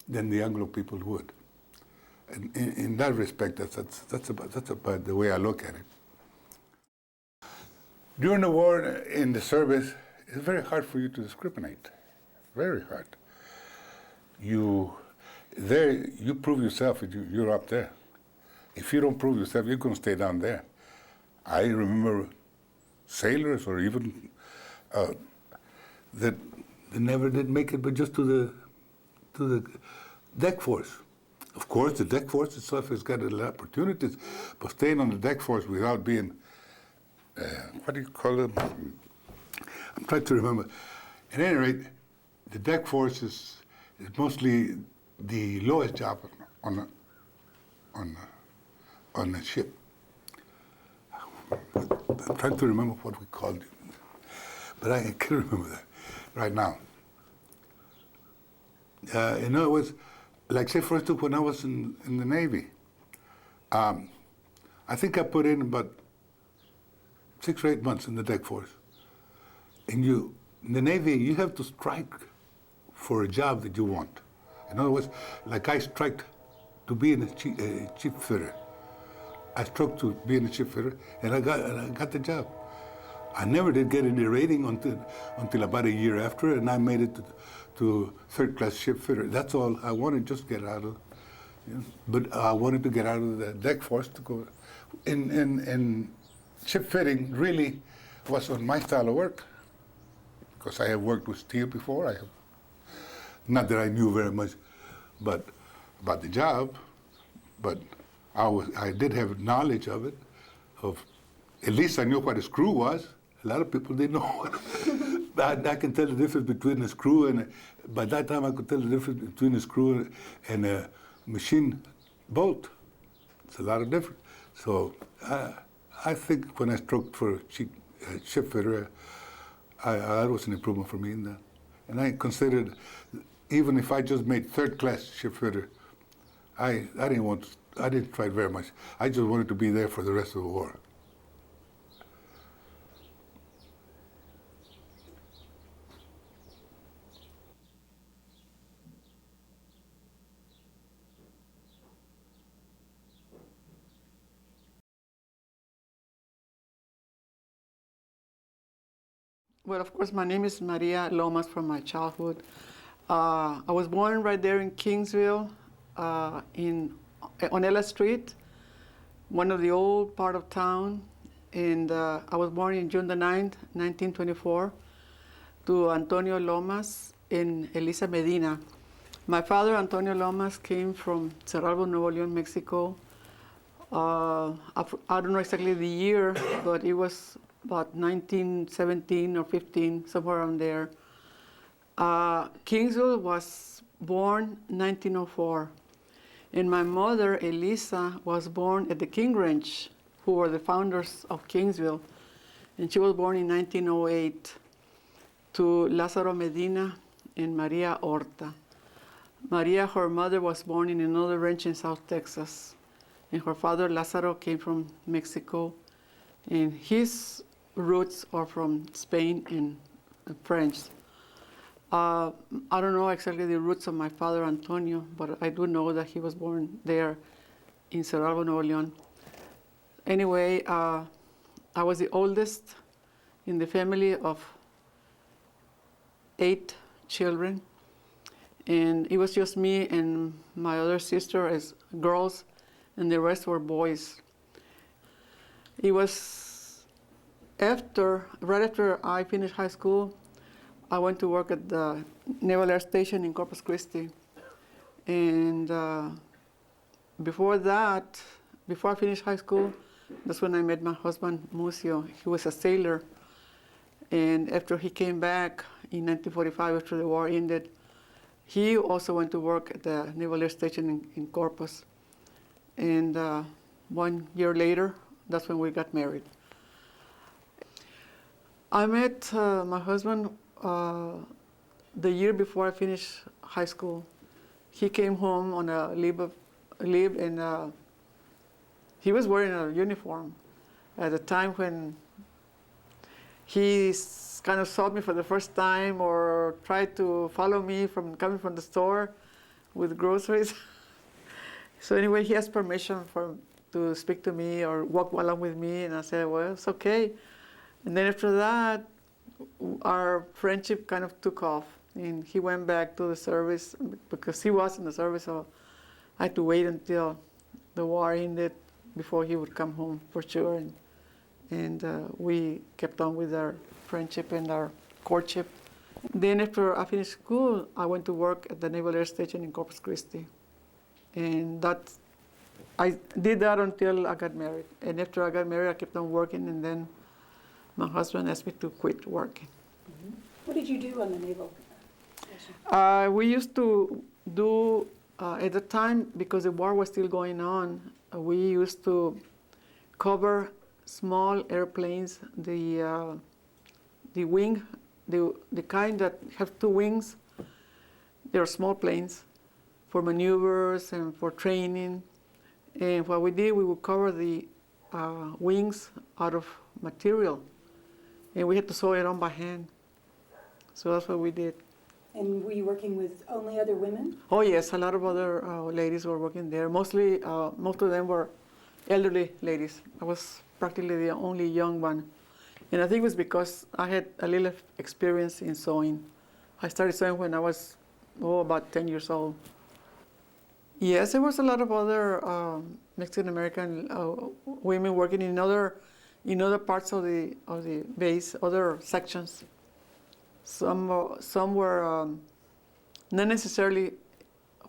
than the Anglo people would. And in that respect, that's about the way I look at it. During the war, in the service, it's very hard for you to discriminate. Very hard. You prove yourself, you're up there. If you don't prove yourself, you're going to stay down there. I remember sailors or even that never did make it, but just to the deck force. Of course, the deck force itself has got a lot of opportunities, but staying on the deck force without being, what do you call it? I'm trying to remember. At any rate, the deck force is mostly the lowest job on a ship. I'm trying to remember what we called it, but I can't remember that right now. In other words, like say for instance, when I was in the Navy, I think I put in about 6 or 8 months in the deck force. And in the Navy, you have to strike for a job that you want. In other words, like I striked to be a ship fitter. I struck to be a ship fitter, and I got the job. I never did get any rating until about a year after, and I made it to third-class ship fitter. That's all I wanted, just get out of. But I wanted to get out of the deck force to go. In ship fitting really was on my style of work, because I have worked with steel before. Not that I knew very much, but about the job, but I did have knowledge of it. At least I knew what a screw was. A lot of people didn't know what. I can tell the difference between a screw and by that time I could tell the difference between a screw and a machine bolt. It's a lot of difference. So I think when I stroked for a ship fitter, that was an improvement for me in that. And I considered, even if I just made third-class ship fitter, I didn't try very much. I just wanted to be there for the rest of the war. Well, of course, my name is Maria Lomas from my childhood. I was born right there in Kingsville, on Ella Street, one of the old part of town. And I was born in June the 9th, 1924, to Antonio Lomas and Elisa Medina. My father, Antonio Lomas, came from Cerralbo, Nuevo León, Mexico. I don't know exactly the year, but it was about 1917 or 15, somewhere around there. Kingsville was born 1904. And my mother, Elisa, was born at the King Ranch, who were the founders of Kingsville. And she was born in 1908 to Lázaro Medina and Maria Horta. Maria, her mother, was born in another ranch in South Texas. And her father, Lázaro, came from Mexico. And his roots are from Spain and French. I don't know exactly the roots of my father, Antonio, but I do know that he was born there in Cerralbo, Nuevo León. Anyway, I was the oldest in the family of 8 children. And it was just me and my other sister as girls, and the rest were boys. It was right after I finished high school, I went to work at the Naval Air Station in Corpus Christi. And before I finished high school, that's when I met my husband, Mucio. He was a sailor. And after he came back in 1945, after the war ended, he also went to work at the Naval Air Station in Corpus. And 1 year later, that's when we got married. I met my husband the year before I finished high school. He came home on a leave, and he was wearing a uniform at the time when he kind of saw me for the first time or tried to follow me coming from the store with groceries. So anyway, he asked permission to speak to me or walk along with me, and I said, well, it's okay. And then after that, our friendship kind of took off, and he went back to the service because he was in the service, so I had to wait until the war ended before he would come home for sure. And we kept on with our friendship and our courtship. Then after I finished school, I went to work at the Naval Air Station in Corpus Christi. And I did that until I got married. And after I got married, I kept on working, and then my husband asked me to quit working. Mm-hmm. What did you do on the Naval Station? We used to do, at the time, because the war was still going on, we used to cover small airplanes, the kind that have 2 wings. They're small planes for maneuvers and for training. And what we did, we would cover the wings out of material, and we had to sew it on by hand. So that's what we did. And were you working with only other women? Oh yes, a lot of other ladies were working there. Most of them were elderly ladies. I was practically the only young one. And I think it was because I had a little experience in sewing. I started sewing when I was about 10 years old. Yes, there was a lot of other Mexican American women working in other parts of the base, other sections. Some were not necessarily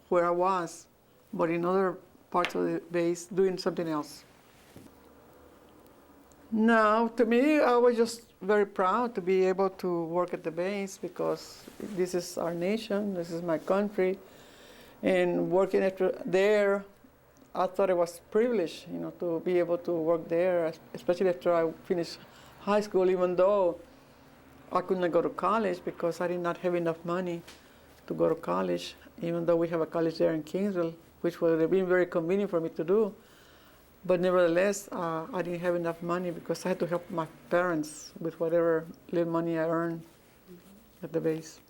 where I was, but in other parts of the base doing something else. No, to me, I was just very proud to be able to work at the base because this is our nation, this is my country. And working there, I thought it was a privilege, to be able to work there, especially after I finished high school, even though I could not go to college because I did not have enough money to go to college, even though we have a college there in Kingsville, which would have been very convenient for me to do. But nevertheless, I didn't have enough money because I had to help my parents with whatever little money I earned at the base.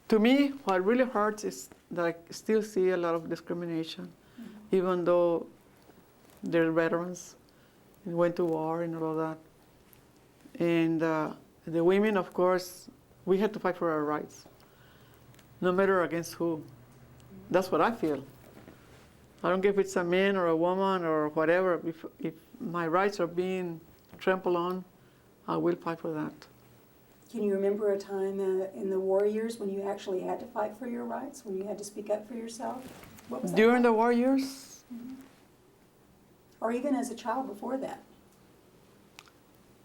To me, what really hurts is that I still see a lot of discrimination, even though they're veterans and went to war and all of that. And The women, of course, we had to fight for our rights, no matter against who. That's what I feel. I don't care if it's a man or a woman or whatever. If my rights are being trampled on, I will fight for that. Can you remember a time in the war years when you actually had to fight for your rights, when you had to speak up for yourself? What was that During the like? war years, Or even as a child before that?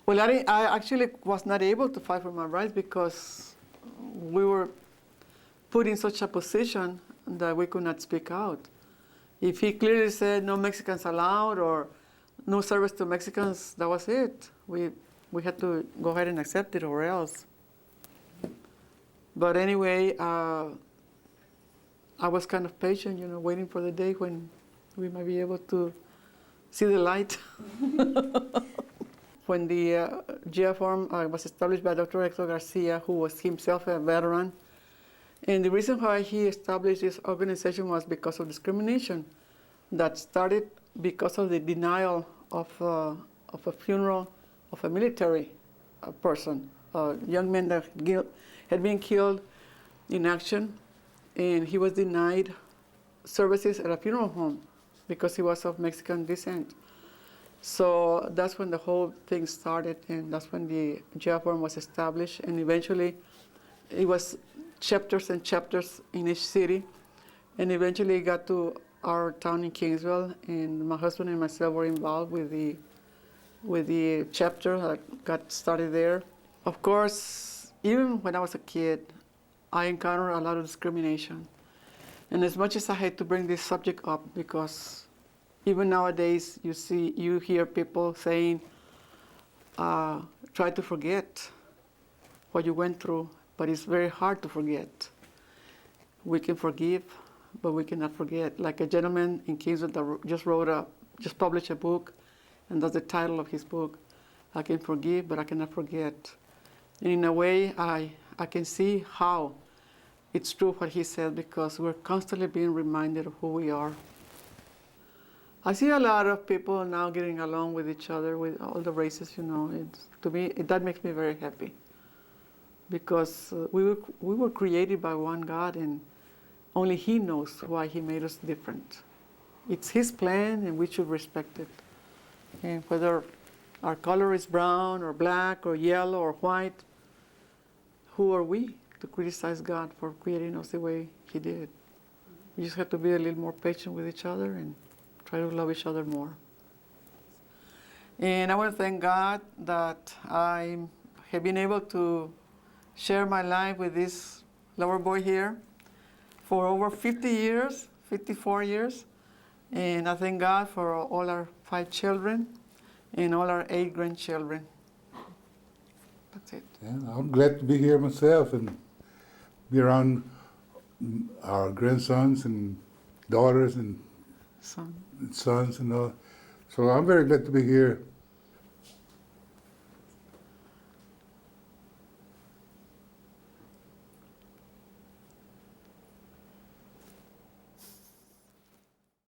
well, I actually was not able to fight for my rights because we were put in such a position that we could not speak out. If he clearly said no Mexicans allowed or no service to Mexicans, that was it. We had to go ahead and accept it or else. But anyway, I was kind of patient, waiting for the day when we might be able to see the light. When the GFORM was established by Dr. Arturo Garcia, who was himself a veteran, and the reason why he established this organization was because of discrimination that started because of the denial of a funeral of a military person, a young man that had been killed in action, and he was denied services at a funeral home because he was of Mexican descent. So that's when the whole thing started, and that's when the GFORM was established, and eventually it was chapters and chapters in each city, and eventually it got to our town in Kingsville, and my husband and myself were involved with the chapter that got started there. Of course, even when I was a kid, I encountered a lot of discrimination, and as much as I hate to bring this subject up, because even nowadays you hear people saying, try to forget what you went through, but it's very hard to forget. We can forgive, but we cannot forget. Like a gentleman in Kingsville that just published a book, and that's the title of his book. I can forgive, but I cannot forget. And in a way, I can see how it's true what he said, because we're constantly being reminded of who we are. I see a lot of people now getting along with each other, with all the races, to me, that makes me very happy. Because we were created by one God, and only He knows why He made us different. It's His plan, and we should respect it. And whether our color is brown or black or yellow or white, who are we to criticize God for creating us the way He did? We just have to be a little more patient with each other and try to love each other more. And I want to thank God that I have been able to share my life with this lover boy here for over 50 years, 54 years. And I thank God for all our 5 children and all our 8 grandchildren. That's it. Yeah, I'm glad to be here myself and be around our grandsons and daughters and Son. sons and all. So I'm very glad to be here